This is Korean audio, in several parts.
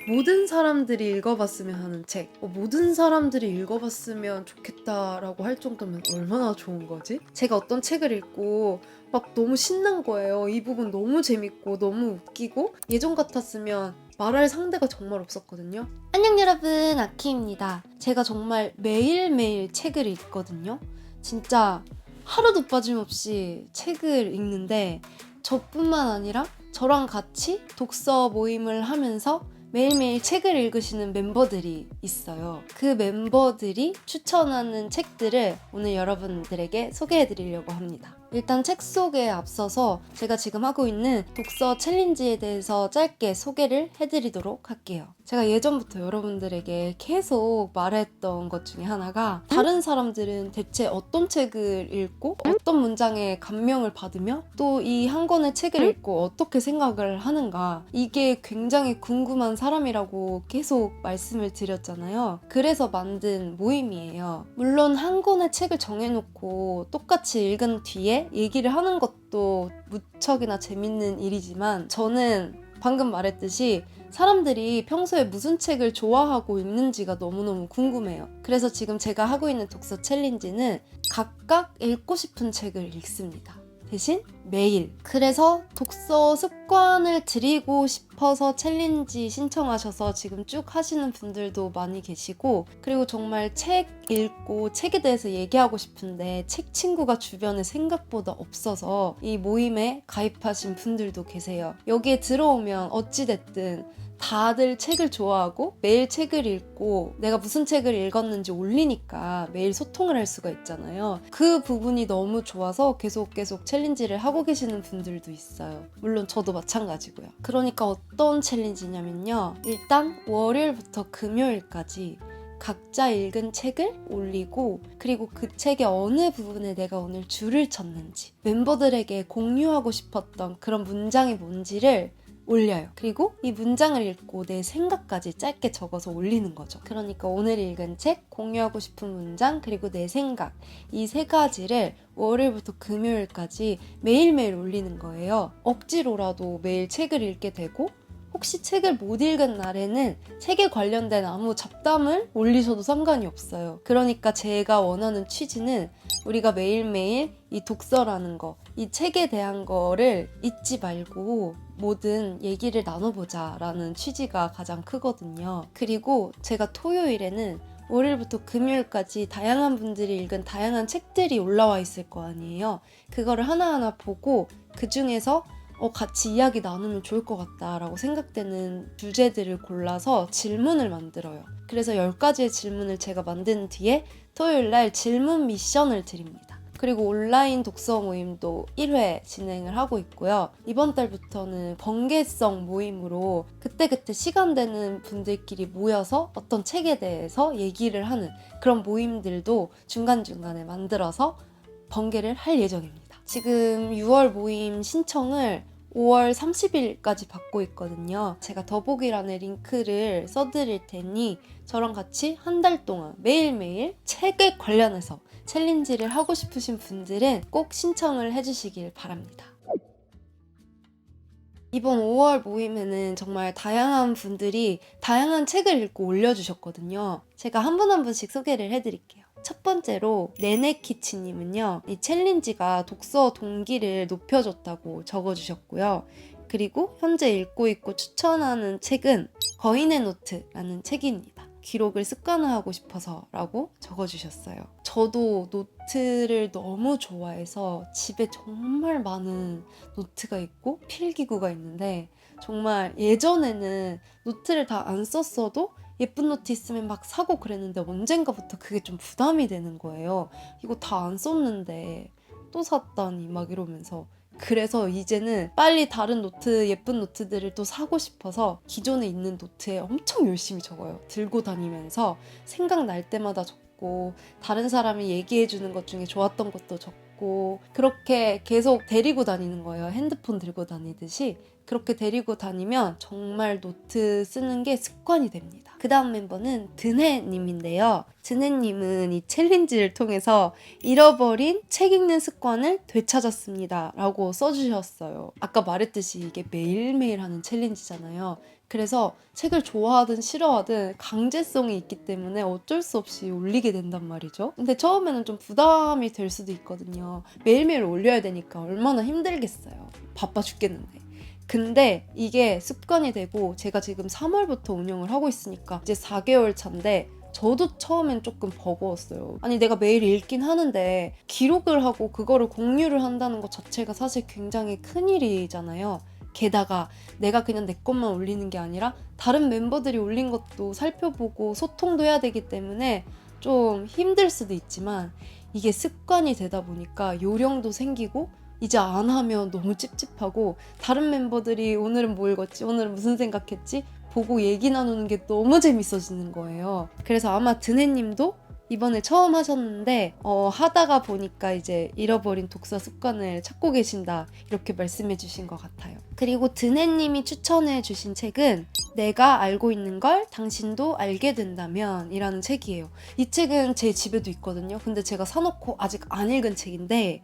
모든 사람들이 읽어봤으면 하는 책. 모든 사람들이 읽어봤으면 좋겠다라고 할 정도면 얼마나 좋은 거지? 제가 어떤 책을 읽고 막 너무 신난 거예요. 이 부분 너무 재밌고 너무 웃기고 예전 같았으면 말할 상대가 정말 없었거든요. 안녕 여러분, 아키입니다. 제가 정말 매일매일 책을 읽거든요. 진짜 하루도 빠짐없이 책을 읽는데 저뿐만 아니라 저랑 같이 독서 모임을 하면서 매일매일 책을 읽으시는 멤버들이 있어요. 그 멤버들이 추천하는 책들을 오늘 여러분들에게 소개해드리려고 합니다. 일단 책 소개에 앞서서 제가 지금 하고 있는 독서 챌린지에 대해서 짧게 소개를 해드리도록 할게요. 제가 예전부터 여러분들에게 계속 말했던 것 중에 하나가 다른 사람들은 대체 어떤 책을 읽고 어떤 문장에 감명을 받으며 또 이 한 권의 책을 읽고 어떻게 생각을 하는가, 이게 굉장히 궁금한 사람이라고 계속 말씀을 드렸잖아요. 그래서 만든 모임이에요. 물론 한 권의 책을 정해놓고 똑같이 읽은 뒤에 얘기를 하는 것도 무척이나 재밌는 일이지만 저는 방금 말했듯이 사람들이 평소에 무슨 책을 좋아하고 읽는지가 너무너무 궁금해요. 그래서 지금 제가 하고 있는 독서 챌린지는 각각 읽고 싶은 책을 읽습니다. 대신 매일. 그래서 독서 습관을 들이고 싶어서 챌린지 신청하셔서 지금 쭉 하시는 분들도 많이 계시고, 그리고 정말 책 읽고 책에 대해서 얘기하고 싶은데 책 친구가 주변에 생각보다 없어서 이 모임에 가입하신 분들도 계세요. 여기에 들어오면 어찌됐든 다들 책을 좋아하고 매일 책을 읽고 내가 무슨 책을 읽었는지 올리니까 매일 소통을 할 수가 있잖아요. 그 부분이 너무 좋아서 계속 챌린지를 하고 계시는 분들도 있어요. 물론 저도 마찬가지고요. 그러니까 어떤 챌린지냐면요, 일단 월요일부터 금요일까지 각자 읽은 책을 올리고, 그리고 그 책의 어느 부분에 내가 오늘 줄을 쳤는지, 멤버들에게 공유하고 싶었던 그런 문장이 뭔지를 올려요. 그리고 이 문장을 읽고 내 생각까지 짧게 적어서 올리는 거죠. 그러니까 오늘 읽은 책, 공유하고 싶은 문장, 그리고 내 생각, 이 세 가지를 월요일부터 금요일까지 매일매일 올리는 거예요. 억지로라도 매일 책을 읽게 되고, 혹시 책을 못 읽은 날에는 책에 관련된 아무 잡담을 올리셔도 상관이 없어요. 그러니까 제가 원하는 취지는 우리가 매일매일 이 독서라는 거, 이 책에 대한 거를 잊지 말고 뭐든 얘기를 나눠보자 라는 취지가 가장 크거든요. 그리고 제가 토요일에는 월요일부터 금요일까지 다양한 분들이 읽은 다양한 책들이 올라와 있을 거 아니에요. 그거를 하나하나 보고 그 중에서 같이 이야기 나누면 좋을 것 같다라고 생각되는 주제들을 골라서 질문을 만들어요. 그래서 10가지의 질문을 제가 만든 뒤에 토요일날 질문 미션을 드립니다. 그리고 온라인 독서 모임도 1회 진행을 하고 있고요. 이번 달부터는 번개성 모임으로 그때그때 시간 되는 분들끼리 모여서 어떤 책에 대해서 얘기를 하는 그런 모임들도 중간중간에 만들어서 번개를 할 예정입니다. 지금 6월 모임 신청을 5월 30일까지 받고 있거든요. 제가 더보기란에 링크를 써드릴 테니 저랑 같이 한 달 동안 매일매일 책에 관련해서 챌린지를 하고 싶으신 분들은 꼭 신청을 해주시길 바랍니다. 이번 5월 모임에는 정말 다양한 분들이 다양한 책을 읽고 올려주셨거든요. 제가 한 분 한 분씩 소개를 해드릴게요. 첫 번째로 네네키치님은요, 이 챌린지가 독서 동기를 높여줬다고 적어주셨고요. 그리고 현재 읽고 있고 추천하는 책은 거인의 노트라는 책입니다. 기록을 습관화하고 싶어서 라고 적어주셨어요. 저도 노트를 너무 좋아해서 집에 정말 많은 노트가 있고 필기구가 있는데, 정말 예전에는 노트를 다 안 썼어도 예쁜 노트 있으면 막 사고 그랬는데 언젠가부터 그게 좀 부담이 되는 거예요. 이거 다 안 썼는데 또 샀다니 막 이러면서. 그래서 이제는 빨리 다른 노트, 예쁜 노트들을 또 사고 싶어서 기존에 있는 노트에 엄청 열심히 적어요. 들고 다니면서 생각날 때마다 적고, 다른 사람이 얘기해주는 것 중에 좋았던 것도 적고, 그렇게 계속 데리고 다니는 거예요. 핸드폰 들고 다니듯이. 그렇게 데리고 다니면 정말 노트 쓰는 게 습관이 됩니다. 그 다음 멤버는 드네님인데요. 드네님은 이 챌린지를 통해서 잃어버린 책 읽는 습관을 되찾았습니다 라고 써주셨어요. 아까 말했듯이 이게 매일매일 하는 챌린지잖아요. 그래서 책을 좋아하든 싫어하든 강제성이 있기 때문에 어쩔 수 없이 올리게 된단 말이죠. 근데 처음에는 좀 부담이 될 수도 있거든요. 매일매일 올려야 되니까 얼마나 힘들겠어요. 바빠 죽겠는데. 근데 이게 습관이 되고 제가 지금 3월부터 운영을 하고 있으니까 이제 4개월 차인데 저도 처음엔 조금 버거웠어요. 아니 내가 매일 읽긴 하는데 기록을 하고 그거를 공유를 한다는 것 자체가 사실 굉장히 큰일이잖아요. 게다가 내가 그냥 내 것만 올리는 게 아니라 다른 멤버들이 올린 것도 살펴보고 소통도 해야 되기 때문에 좀 힘들 수도 있지만 이게 습관이 되다 보니까 요령도 생기고 이제 안 하면 너무 찝찝하고 다른 멤버들이 오늘은 뭐 읽었지? 오늘은 무슨 생각했지? 보고 얘기 나누는 게 너무 재밌어지는 거예요. 그래서 아마 드네님도 이번에 처음 하셨는데 하다가 보니까 이제 잃어버린 독서 습관을 찾고 계신다 이렇게 말씀해 주신 것 같아요. 그리고 드네님이 추천해 주신 책은 내가 알고 있는 걸 당신도 알게 된다면 이라는 책이에요. 이 책은 제 집에도 있거든요. 근데 제가 사놓고 아직 안 읽은 책인데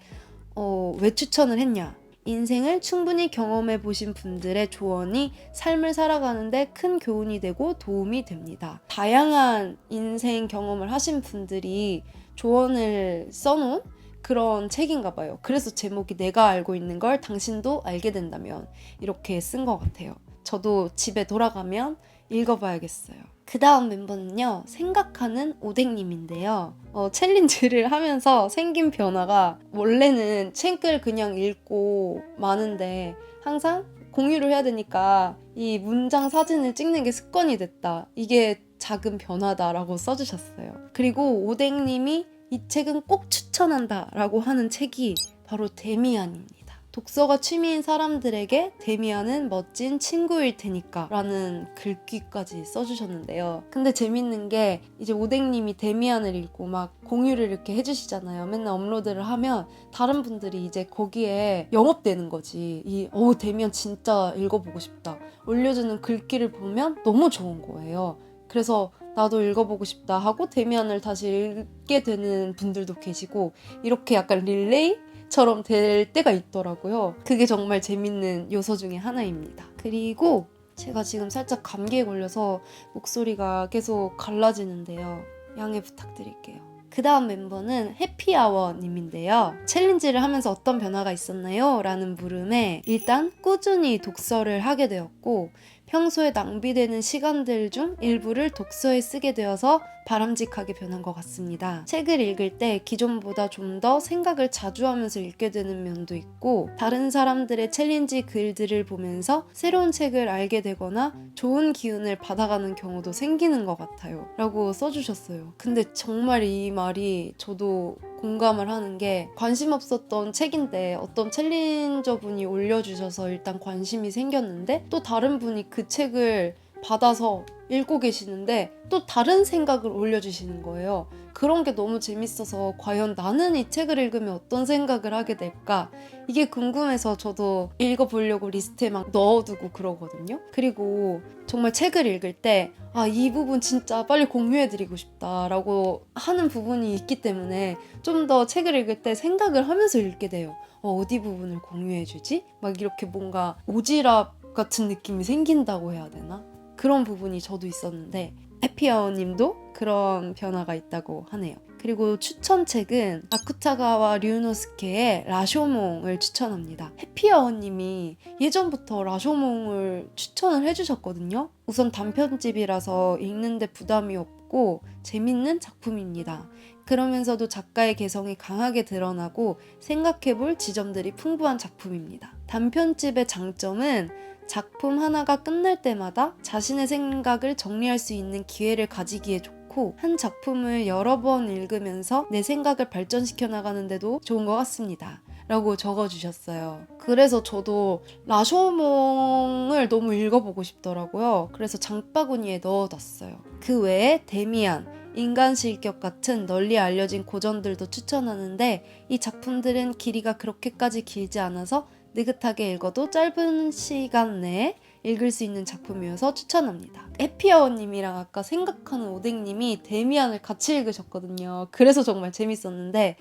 왜 추천을 했냐? 인생을 충분히 경험해 보신 분들의 조언이 삶을 살아가는데 큰 교훈이 되고 도움이 됩니다. 다양한 인생 경험을 하신 분들이 조언을 써놓은 그런 책인가 봐요. 그래서 제목이 내가 알고 있는 걸 당신도 알게 된다면 이렇게 쓴 것 같아요. 저도 집에 돌아가면 읽어봐야겠어요. 그 다음 멤버는요, 생각하는 오뎅님인데요. 챌린지를 하면서 생긴 변화가 원래는 책을 그냥 읽고 마는데 항상 공유를 해야 되니까 이 문장 사진을 찍는 게 습관이 됐다. 이게 작은 변화다라고 써주셨어요. 그리고 오뎅님이 이 책은 꼭 추천한다 라고 하는 책이 바로 데미안입니다. 독서가 취미인 사람들에게 데미안은 멋진 친구일 테니까 라는 글귀까지 써주셨는데요. 근데 재밌는 게 이제 오뎅님이 데미안을 읽고 막 공유를 이렇게 해주시잖아요. 맨날 업로드를 하면 다른 분들이 이제 거기에 영업되는 거지. 데미안 진짜 읽어보고 싶다. 올려주는 글귀를 보면 너무 좋은 거예요. 그래서 나도 읽어보고 싶다 하고 데미안을 다시 읽게 되는 분들도 계시고 이렇게 약간 릴레이처럼 될 때가 있더라고요. 그게 정말 재밌는 요소 중에 하나입니다. 그리고 제가 지금 살짝 감기에 걸려서 목소리가 계속 갈라지는데요. 양해 부탁드릴게요. 그 다음 멤버는 해피아워님인데요. 챌린지를 하면서 어떤 변화가 있었나요? 라는 물음에 일단 꾸준히 독서를 하게 되었고 평소에 낭비되는 시간들 중 일부를 독서에 쓰게 되어서 바람직하게 변한 것 같습니다. 책을 읽을 때 기존보다 좀 더 생각을 자주 하면서 읽게 되는 면도 있고 다른 사람들의 챌린지 글들을 보면서 새로운 책을 알게 되거나 좋은 기운을 받아가는 경우도 생기는 것 같아요. 라고 써주셨어요. 근데 정말 이 말이 저도 공감을 하는 게 관심 없었던 책인데 어떤 챌린저 분이 올려주셔서 일단 관심이 생겼는데 또 다른 분이 그 책을 받아서 읽고 계시는데 또 다른 생각을 올려주시는 거예요. 그런 게 너무 재밌어서 과연 나는 이 책을 읽으면 어떤 생각을 하게 될까? 이게 궁금해서 저도 읽어보려고 리스트에 막 넣어두고 그러거든요. 그리고 정말 책을 읽을 때 이 부분 진짜 빨리 공유해드리고 싶다라고 하는 부분이 있기 때문에 좀 더 책을 읽을 때 생각을 하면서 읽게 돼요. 어디 부분을 공유해주지? 막 이렇게 뭔가 오지랖 같은 느낌이 생긴다고 해야 되나? 그런 부분이 저도 있었는데 해피아워님도 그런 변화가 있다고 하네요. 그리고 추천책은 아쿠타가와 류노스케의 라쇼몽을 추천합니다. 해피아워님이 예전부터 라쇼몽을 추천을 해주셨거든요. 우선 단편집이라서 읽는데 부담이 없고 재밌는 작품입니다. 그러면서도 작가의 개성이 강하게 드러나고 생각해볼 지점들이 풍부한 작품입니다. 단편집의 장점은 작품 하나가 끝날 때마다 자신의 생각을 정리할 수 있는 기회를 가지기에 좋고 한 작품을 여러 번 읽으면서 내 생각을 발전시켜 나가는데도 좋은 것 같습니다. 라고 적어주셨어요. 그래서 저도 라쇼몽을 너무 읽어보고 싶더라고요. 그래서 장바구니에 넣어뒀어요. 그 외에 데미안, 인간실격 같은 널리 알려진 고전들도 추천하는데 이 작품들은 길이가 그렇게까지 길지 않아서 느긋하게 읽어도 짧은 시간 내에 읽을 수 있는 작품이어서 추천합니다. 해피아워님이랑 아까 생각하는 오뎅님이 데미안을 같이 읽으셨거든요. 그래서 정말 재밌었는데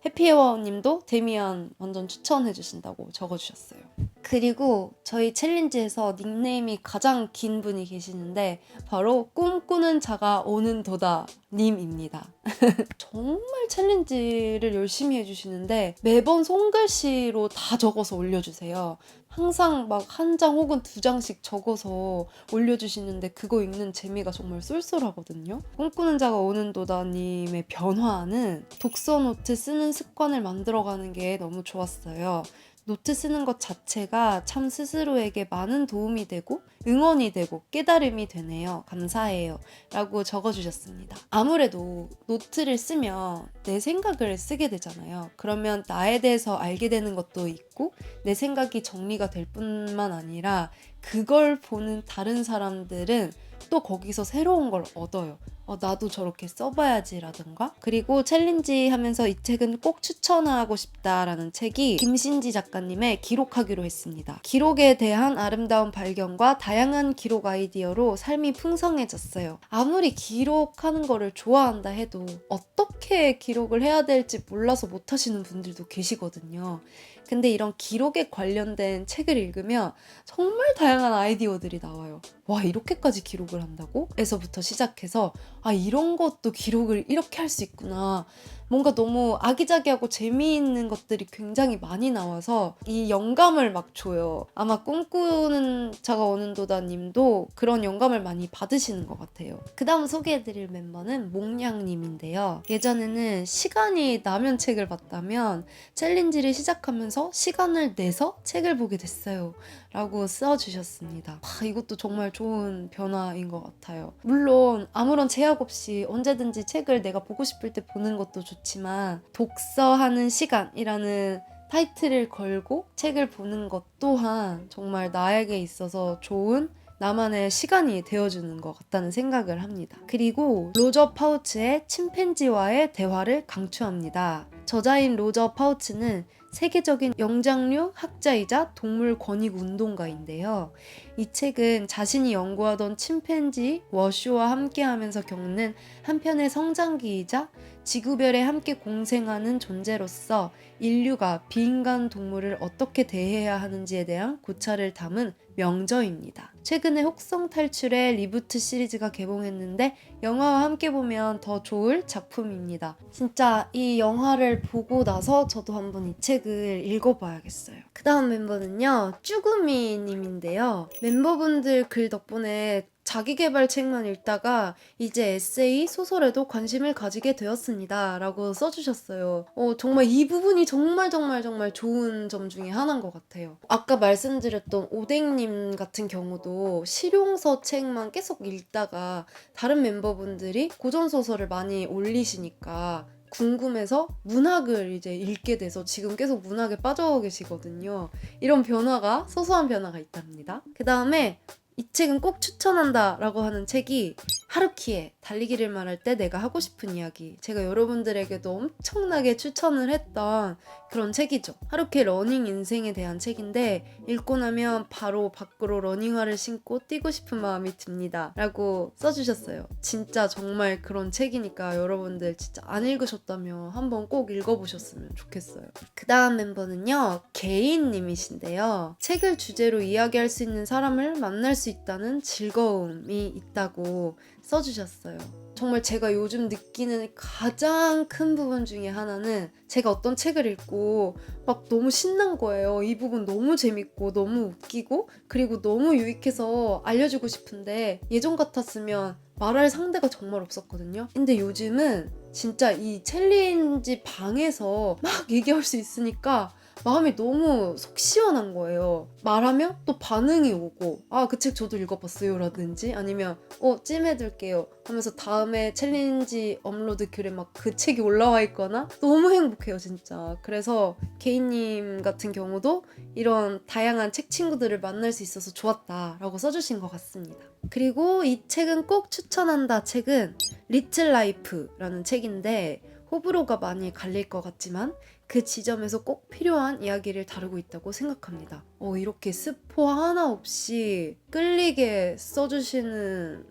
해피아워님도 데미안 완전 추천해주신다고 적어주셨어요. 그리고 저희 챌린지에서 닉네임이 가장 긴 분이 계시는데 바로 꿈꾸는 자가 오는 도다 님입니다. 정말 챌린지를 열심히 해주시는데 매번 손글씨로 다 적어서 올려주세요. 항상 막 한 장 혹은 두 장씩 적어서 올려주시는데 그거 읽는 재미가 정말 쏠쏠하거든요. 꿈꾸는 자가 오는 도다님의 변화는 독서 노트 쓰는 습관을 만들어가는 게 너무 좋았어요. 노트 쓰는 것 자체가 참 스스로에게 많은 도움이 되고 응원이 되고 깨달음이 되네요. 감사해요. 라고 적어주셨습니다. 아무래도 노트를 쓰면 내 생각을 쓰게 되잖아요. 그러면 나에 대해서 알게 되는 것도 있고 내 생각이 정리가 될 뿐만 아니라 그걸 보는 다른 사람들은 또 거기서 새로운 걸 얻어요. 나도 저렇게 써봐야지 라든가. 그리고 챌린지 하면서 이 책은 꼭 추천하고 싶다라는 책이 김신지 작가님의 기록하기로 했습니다. 기록에 대한 아름다운 발견과 다양한 기록 아이디어로 삶이 풍성해졌어요. 아무리 기록하는 거를 좋아한다 해도 어떻게 기록을 해야 될지 몰라서 못하시는 분들도 계시거든요. 근데 이런 기록에 관련된 책을 읽으면 정말 다양한 아이디어들이 나와요. 와, 이렇게까지 기록을 한다고? 에서부터 시작해서 이런 것도 기록을 이렇게 할 수 있구나. 뭔가 너무 아기자기하고 재미있는 것들이 굉장히 많이 나와서 이 영감을 막 줘요. 아마 꿈꾸는 자가 오는 도다 님도 그런 영감을 많이 받으시는 것 같아요. 그 다음 소개해드릴 멤버는 몽냥님인데요. 예전에는 시간이 나면 책을 봤다면 챌린지를 시작하면서 시간을 내서 책을 보게 됐어요. 라고 써주셨습니다. 이것도 정말 좋은 변화인 것 같아요. 물론 아무런 제약 없이 언제든지 책을 내가 보고 싶을 때 보는 것도 좋지만 독서하는 시간이라는 타이틀을 걸고 책을 보는 것 또한 정말 나에게 있어서 좋은 나만의 시간이 되어주는 것 같다는 생각을 합니다. 그리고 로저 파우츠의 침팬지와의 대화를 강추합니다. 저자인 로저 파우츠는 세계적인 영장류 학자이자 동물 권익 운동가인데요. 이 책은 자신이 연구하던 침팬지 워슈와 함께하면서 겪는 한편의 성장기이자 지구별에 함께 공생하는 존재로서 인류가 비인간 동물을 어떻게 대해야 하는지에 대한 고찰을 담은 명저입니다. 최근에 혹성 탈출의 리부트 시리즈가 개봉했는데 영화와 함께 보면 더 좋을 작품입니다. 진짜 이 영화를 보고 나서 저도 한번 이 책을 읽어봐야겠어요. 그 다음 멤버는요, 쭈구미 님인데요. 멤버분들 글 덕분에 자기계발 책만 읽다가 이제 에세이, 소설에도 관심을 가지게 되었습니다. 라고 써주셨어요. 정말 이 부분이 정말 좋은 점 중에 하나인 것 같아요. 아까 말씀드렸던 오뎅님 같은 경우도 실용서 책만 계속 읽다가 다른 멤버분들이 고전소설을 많이 올리시니까 궁금해서 문학을 이제 읽게 돼서 지금 계속 문학에 빠져 계시거든요. 이런 변화가, 소소한 변화가 있답니다. 그 다음에 이 책은 꼭 추천한다 라고 하는 책이 하루키의 달리기를 말할 때 내가 하고 싶은 이야기. 제가 여러분들에게도 엄청나게 추천을 했던 그런 책이죠. 하루키의 러닝 인생에 대한 책인데 읽고 나면 바로 밖으로 러닝화를 신고 뛰고 싶은 마음이 듭니다 라고 써주셨어요. 진짜 정말 그런 책이니까 여러분들 진짜 안 읽으셨다면 한번 꼭 읽어보셨으면 좋겠어요. 그 다음 멤버는요, 개인님이신데요. 책을 주제로 이야기할 수 있는 사람을 만날 수 있다는 즐거움이 있다고 써주셨어요. 정말 제가 요즘 느끼는 가장 큰 부분 중에 하나는 제가 어떤 책을 읽고 막 너무 신난 거예요. 이 부분 너무 재밌고 너무 웃기고 그리고 너무 유익해서 알려주고 싶은데 예전 같았으면 말할 상대가 정말 없었거든요. 근데 요즘은 진짜 이 챌린지 방에서 막 얘기할 수 있으니까 마음이 너무 속 시원한 거예요. 말하면 또 반응이 오고 그 책 저도 읽어봤어요 라든지 아니면 찜해둘게요 하면서 다음에 챌린지 업로드 글에 막 그 책이 올라와 있거나 너무 행복해요 진짜. 그래서 개인님 같은 경우도 이런 다양한 책 친구들을 만날 수 있어서 좋았다라고 써주신 것 같습니다. 그리고 이 책은 꼭 추천한다 책은 리틀 라이프라는 책인데 호불호가 많이 갈릴 것 같지만 그 지점에서 꼭 필요한 이야기를 다루고 있다고 생각합니다. 이렇게 스포 하나 없이 끌리게 써주시는군요.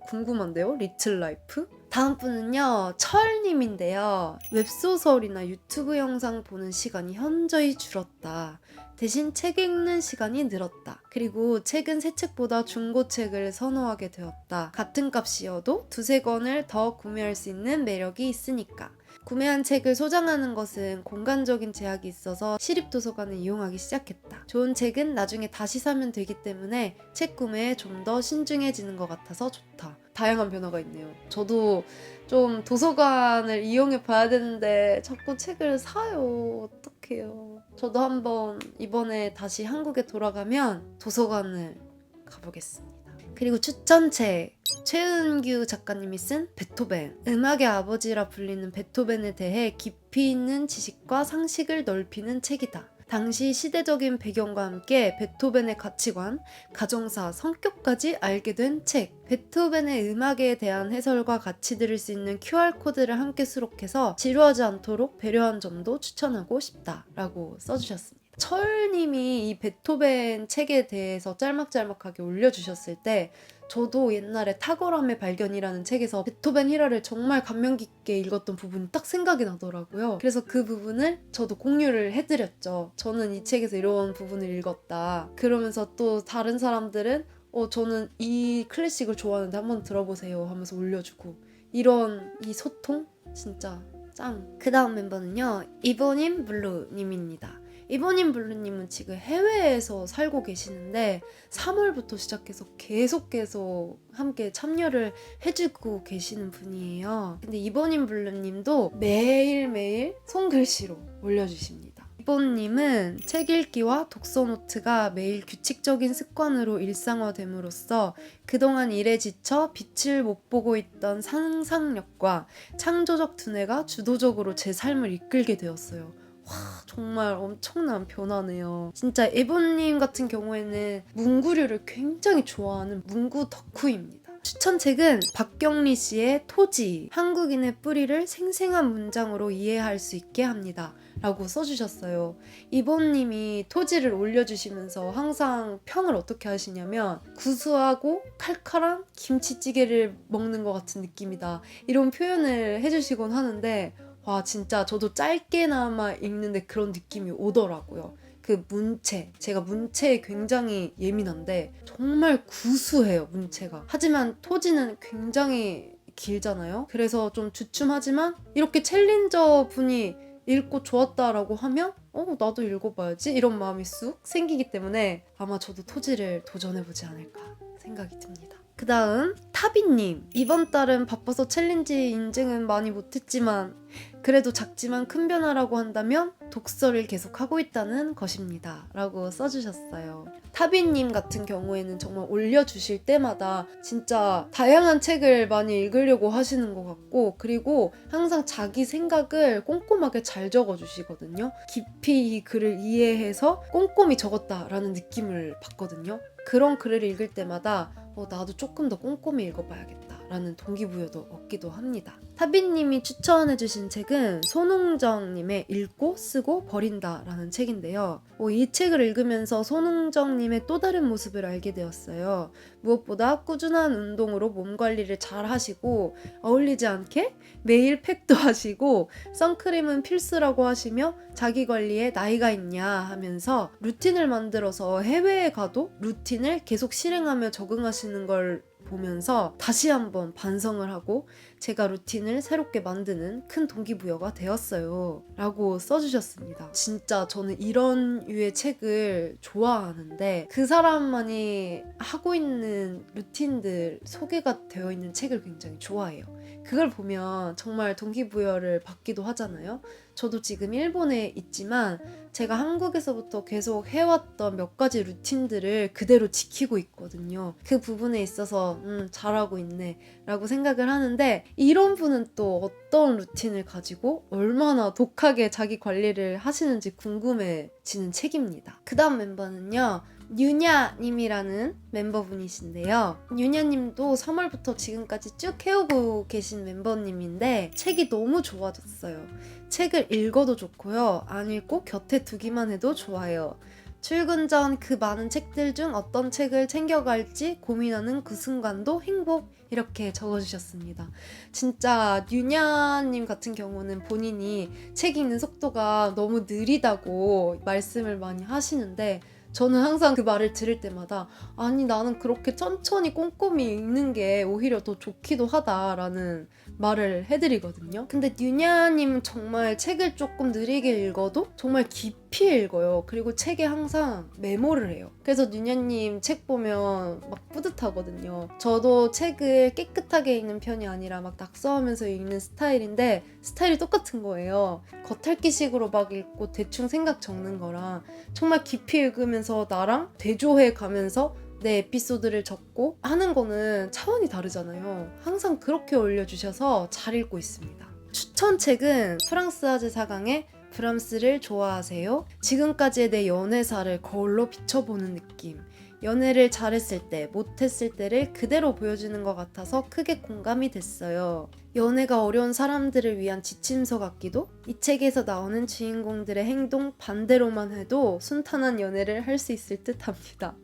궁금한데요? 리틀 라이프? 다음 분은요, 철님인데요. 웹소설이나 유튜브 영상 보는 시간이 현저히 줄었다. 대신 책 읽는 시간이 늘었다. 그리고 책은 새 책보다 중고책을 선호하게 되었다. 같은 값이어도 두세 권을 더 구매할 수 있는 매력이 있으니까. 구매한 책을 소장하는 것은 공간적인 제약이 있어서 시립도서관을 이용하기 시작했다. 좋은 책은 나중에 다시 사면 되기 때문에 책 구매에 좀 더 신중해지는 것 같아서 좋다. 다양한 변화가 있네요. 저도 좀 도서관을 이용해 봐야 되는데 자꾸 책을 사요. 어떡해요. 저도 한번 이번에 다시 한국에 돌아가면 도서관을 가보겠습니다. 그리고 추천책, 최은규 작가님이 쓴 베토벤. 음악의 아버지라 불리는 베토벤에 대해 깊이 있는 지식과 상식을 넓히는 책이다. 당시 시대적인 배경과 함께 베토벤의 가치관, 가정사, 성격까지 알게 된 책. 베토벤의 음악에 대한 해설과 같이 들을 수 있는 QR코드를 함께 수록해서 지루하지 않도록 배려한 점도 추천하고 싶다 라고 써주셨습니다. 철님이 이 베토벤 책에 대해서 짤막짤막하게 올려주셨을 때 저도 옛날에 탁월함의 발견이라는 책에서 베토벤 1화를 정말 감명 깊게 읽었던 부분이 딱 생각이 나더라고요. 그래서 그 부분을 저도 공유를 해드렸죠. 저는 이 책에서 이런 부분을 읽었다. 그러면서 또 다른 사람들은 저는 이 클래식을 좋아하는데 한번 들어보세요 하면서 올려주고, 이런 이 소통? 진짜 짱! 그 다음 멤버는요, 이보님 블루님입니다. 이보님 블루님은 지금 해외에서 살고 계시는데 3월부터 시작해서 계속 함께 참여를 해주고 계시는 분이에요. 근데 이보님 블루님도 매일매일 손글씨로 올려주십니다. 이보님은 책 읽기와 독서 노트가 매일 규칙적인 습관으로 일상화됨으로써 그동안 일에 지쳐 빛을 못 보고 있던 상상력과 창조적 두뇌가 주도적으로 제 삶을 이끌게 되었어요. 와, 정말 엄청난 변화네요. 진짜 에보님 같은 경우에는 문구류를 굉장히 좋아하는 문구 덕후입니다. 추천책은 박경리 씨의 토지, 한국인의 뿌리를 생생한 문장으로 이해할 수 있게 합니다 라고 써주셨어요. 이보님이 토지를 올려주시면서 항상 평을 어떻게 하시냐면, 구수하고 칼칼한 김치찌개를 먹는 것 같은 느낌이다, 이런 표현을 해주시곤 하는데, 와, 진짜 저도 짧게나마 읽는데 그런 느낌이 오더라고요. 그 문체, 제가 문체에 굉장히 예민한데 정말 구수해요, 문체가. 하지만 토지는 굉장히 길잖아요. 그래서 좀 주춤하지만 이렇게 챌린저 분이 읽고 좋았다라고 하면 나도 읽어봐야지, 이런 마음이 쑥 생기기 때문에 아마 저도 토지를 도전해보지 않을까 생각이 듭니다. 그 다음 타비님. 이번 달은 바빠서 챌린지 인증은 많이 못했지만 그래도 작지만 큰 변화라고 한다면 독서를 계속하고 있다는 것입니다 라고 써주셨어요. 타비님 같은 경우에는 정말 올려주실 때마다 진짜 다양한 책을 많이 읽으려고 하시는 것 같고, 그리고 항상 자기 생각을 꼼꼼하게 잘 적어주시거든요. 깊이 이 글을 이해해서 꼼꼼히 적었다라는 느낌을 받거든요. 그런 글을 읽을 때마다 나도 조금 더 꼼꼼히 읽어봐야겠다 라는 동기부여도 얻기도 합니다. 타비님이 추천해주신 책은 손웅정님의 읽고 쓰고 버린다 라는 책인데요. 이 책을 읽으면서 손웅정님의 또 다른 모습을 알게 되었어요. 무엇보다 꾸준한 운동으로 몸 관리를 잘 하시고, 어울리지 않게 매일 팩도 하시고, 선크림은 필수라고 하시며 자기 관리에 나이가 있냐 하면서 루틴을 만들어서 해외에 가도 루틴을 계속 실행하며 적응하시는 걸 보면서 다시 한번 반성을 하고 제가 루틴을 새롭게 만드는 큰 동기부여가 되었어요 라고 써주셨습니다. 진짜 저는 이런 류의 책을 좋아하는데, 그 사람만이 하고 있는 루틴들 소개가 되어 있는 책을 굉장히 좋아해요. 그걸 보면 정말 동기부여를 받기도 하잖아요. 저도 지금 일본에 있지만 제가 한국에서부터 계속 해왔던 몇 가지 루틴들을 그대로 지키고 있거든요. 그 부분에 있어서 잘하고 있네 라고 생각을 하는데, 이런 분은 또 어떤 루틴을 가지고 얼마나 독하게 자기 관리를 하시는지 궁금해지는 책입니다. 그 다음 멤버는요, 유냐님이라는 멤버분이신데요. 유냐님도 3월부터 지금까지 쭉 해오고 계신 멤버님인데 책이 너무 좋아졌어요. 책을 읽어도 좋고요. 안 읽고 곁에 두기만 해도 좋아요. 출근 전 그 많은 책들 중 어떤 책을 챙겨갈지 고민하는 그 순간도 행복, 이렇게 적어주셨습니다. 진짜 유냐님 같은 경우는 본인이 책 읽는 속도가 너무 느리다고 말씀을 많이 하시는데, 저는 항상 그 말을 들을 때마다 아니 나는 그렇게 천천히 꼼꼼히 읽는 게 오히려 더 좋기도 하다라는 말을 해드리거든요. 근데 유냐님은 정말 책을 조금 느리게 읽어도 정말 깊이 읽어요. 그리고 책에 항상 메모를 해요. 그래서 유냐님 책 보면 막 뿌듯하거든요. 저도 책을 깨끗하게 읽는 편이 아니라 막 낙서하면서 읽는 스타일인데 스타일이 똑같은 거예요. 겉핥기식으로 막 읽고 대충 생각 적는 거랑 정말 깊이 읽으면서 나랑 대조해 가면서 내 에피소드를 적고 하는 거는 차원이 다르잖아요. 항상 그렇게 올려주셔서 잘 읽고 있습니다. 추천책은 프랑스 아재 사강의 브람스를 좋아하세요? 지금까지의 내 연애사를 거울로 비춰보는 느낌. 연애를 잘했을 때, 못했을 때를 그대로 보여주는 것 같아서 크게 공감이 됐어요. 연애가 어려운 사람들을 위한 지침서 같기도, 이 책에서 나오는 주인공들의 행동 반대로만 해도 순탄한 연애를 할 수 있을 듯 합니다.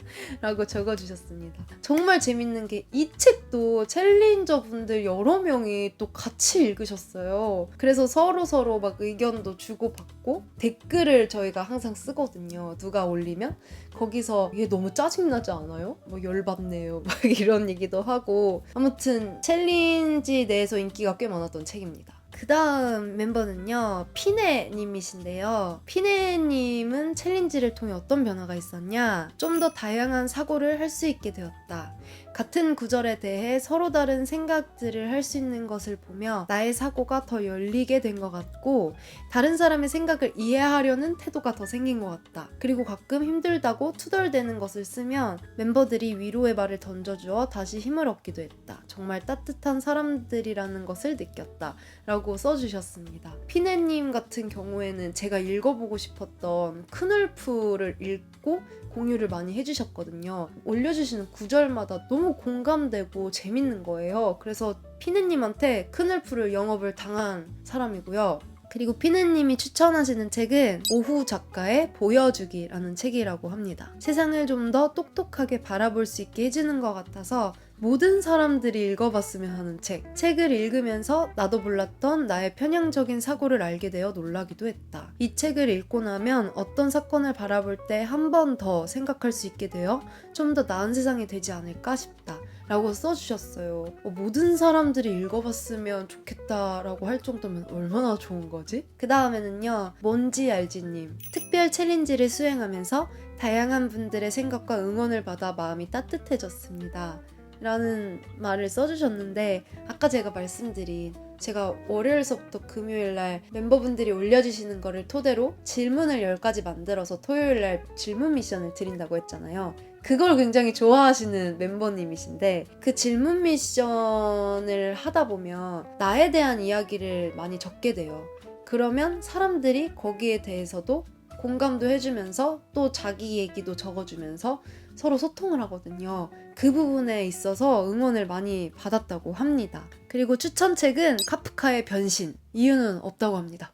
라고 적어주셨습니다. 정말 재밌는 게 이 책도 챌린저 분들 여러 명이 또 같이 읽으셨어요. 그래서 서로 막 의견도 주고받고 댓글을 저희가 항상 쓰거든요. 누가 올리면 거기서 얘 너무 짜증나지 않아요? 뭐 열받네요. 막 이런 얘기도 하고, 아무튼 챌린지 내에서 인기가 꽤 많았던 책입니다. 그 다음 멤버는요, 피네님이신데요. 피네님은 챌린지를 통해 어떤 변화가 있었냐? 좀 더 다양한 사고를 할 수 있게 되었다. 같은 구절에 대해 서로 다른 생각들을 할 수 있는 것을 보며 나의 사고가 더 열리게 된 것 같고, 다른 사람의 생각을 이해하려는 태도가 더 생긴 것 같다. 그리고 가끔 힘들다고 투덜대는 것을 쓰면 멤버들이 위로의 말을 던져주어 다시 힘을 얻기도 했다. 정말 따뜻한 사람들이라는 것을 느꼈다. 라고 써주셨습니다. 피네님 같은 경우에는 제가 읽어보고 싶었던 크눌프를 읽고 공유를 많이 해주셨거든요. 올려주시는 구절마다 너무 공감되고 재밌는 거예요. 그래서 피네님한테 크눌프를 영업을 당한 사람이고요. 그리고 피네님이 추천하시는 책은 오후 작가의 보여주기라는 책이라고 합니다. 세상을 좀 더 똑똑하게 바라볼 수 있게 해주는 것 같아서 모든 사람들이 읽어봤으면 하는 책. 책을 읽으면서 나도 몰랐던 나의 편향적인 사고를 알게 되어 놀라기도 했다. 이 책을 읽고 나면 어떤 사건을 바라볼 때 한 번 더 생각할 수 있게 되어 좀 더 나은 세상이 되지 않을까 싶다. 라고 써주셨어요. 모든 사람들이 읽어봤으면 좋겠다라고 할 정도면 얼마나 좋은 거지? 그 다음에는요, 뭔지 알지님. 특별 챌린지를 수행하면서 다양한 분들의 생각과 응원을 받아 마음이 따뜻해졌습니다. 라는 말을 써주셨는데, 아까 제가 말씀드린 제가 월요일서부터 금요일날 멤버분들이 올려주시는 거를 토대로 질문을 10가지 만들어서 토요일날 질문 미션을 드린다고 했잖아요. 그걸 굉장히 좋아하시는 멤버님이신데, 그 질문 미션을 하다 보면 나에 대한 이야기를 많이 적게 돼요. 그러면 사람들이 거기에 대해서도 공감도 해주면서 또 자기 얘기도 적어주면서 서로 소통을 하거든요. 그 부분에 있어서 응원을 많이 받았다고 합니다. 그리고 추천책은 카프카의 변신. 이유는 없다고 합니다.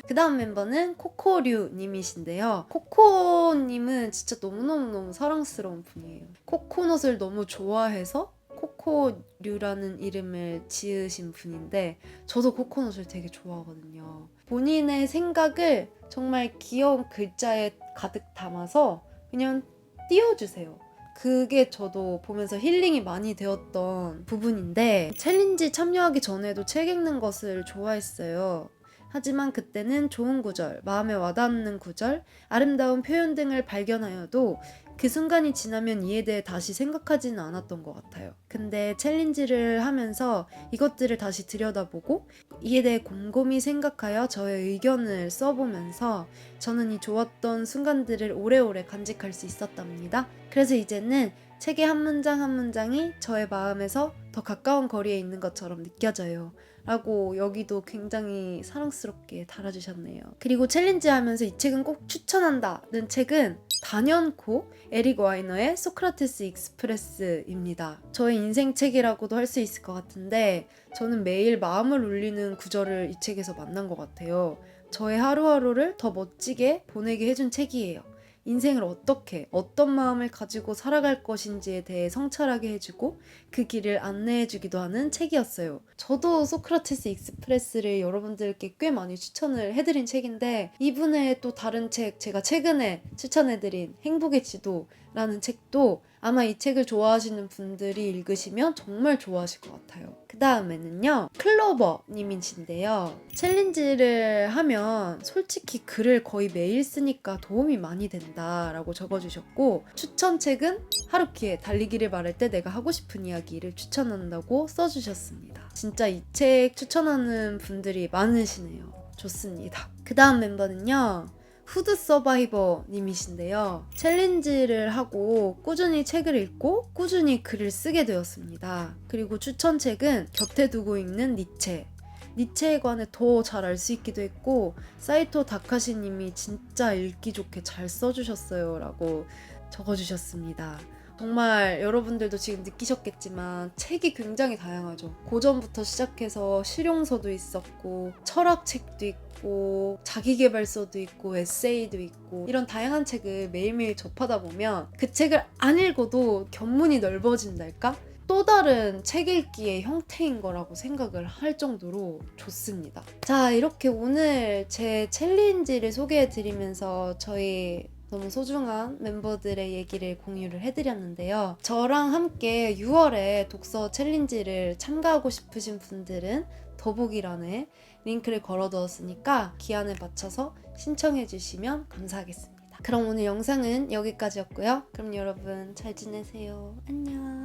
그 다음 멤버는 코코류님이신데요. 코코님은 진짜 너무너무 사랑스러운 분이에요. 코코넛을 너무 좋아해서 코코류라는 이름을 지으신 분인데, 저도 코코넛을 되게 좋아하거든요. 본인의 생각을 정말 귀여운 글자에 가득 담아서 그냥 띄워주세요. 그게 저도 보면서 힐링이 많이 되었던 부분인데, 챌린지 참여하기 전에도 책 읽는 것을 좋아했어요. 하지만 그때는 좋은 구절, 마음에 와닿는 구절, 아름다운 표현 등을 발견하여도 그 순간이 지나면 이에 대해 다시 생각하지는 않았던 것 같아요. 근데 챌린지를 하면서 이것들을 다시 들여다보고 이에 대해 곰곰이 생각하여 저의 의견을 써보면서 저는 이 좋았던 순간들을 오래오래 간직할 수 있었답니다. 그래서 이제는 책의 한 문장 한 문장이 저의 마음에서 더 가까운 거리에 있는 것처럼 느껴져요. 라고 여기도 굉장히 사랑스럽게 달아주셨네요. 그리고 챌린지 하면서 이 책은 꼭 추천한다는 책은 단연코 에릭 와이너의 소크라테스 익스프레스입니다. 저의 인생 책이라고도 할 수 있을 것 같은데 저는 매일 마음을 울리는 구절을 이 책에서 만난 것 같아요. 저의 하루하루를 더 멋지게 보내게 해준 책이에요. 인생을 어떻게, 어떤 마음을 가지고 살아갈 것인지에 대해 성찰하게 해주고 그 길을 안내해주기도 하는 책이었어요. 저도 소크라테스 익스프레스를 여러분들께 꽤 많이 추천을 해드린 책인데 이분의 또 다른 책, 제가 최근에 추천해드린 행복의 지도라는 책도 아마 이 책을 좋아하시는 분들이 읽으시면 정말 좋아하실 것 같아요. 그 다음에는요, 클로버 님이신데요. 챌린지를 하면 솔직히 글을 거의 매일 쓰니까 도움이 많이 된다 라고 적어주셨고, 추천책은 하루키의 달리기를 말할 때 내가 하고 싶은 이야기를 추천한다고 써주셨습니다. 진짜 이 책 추천하는 분들이 많으시네요. 좋습니다. 그 다음 멤버는요, 푸드 서바이버 님이신데요. 챌린지를 하고 꾸준히 책을 읽고 꾸준히 글을 쓰게 되었습니다. 그리고 추천책은 곁에 두고 읽는 니체에 관해 더 잘 알 수 있기도 했고, 사이토 다카시 님이 진짜 읽기 좋게 잘 써주셨어요 라고 적어주셨습니다. 정말 여러분들도 지금 느끼셨겠지만 책이 굉장히 다양하죠. 고전부터 시작해서 실용서도 있었고 철학책도 있고 자기계발서도 있고 에세이도 있고 이런 다양한 책을 매일매일 접하다 보면 그 책을 안 읽어도 견문이 넓어진달까? 또 다른 책 읽기의 형태인 거라고 생각을 할 정도로 좋습니다. 자, 이렇게 오늘 제 챌린지를 소개해드리면서 저희 너무 소중한 멤버들의 얘기를 공유를 해드렸는데요. 저랑 함께 6월에 독서 챌린지를 참가하고 싶으신 분들은 더보기란에 링크를 걸어두었으니까 기한에 맞춰서 신청해주시면 감사하겠습니다. 그럼 오늘 영상은 여기까지였고요. 그럼 여러분 잘 지내세요. 안녕.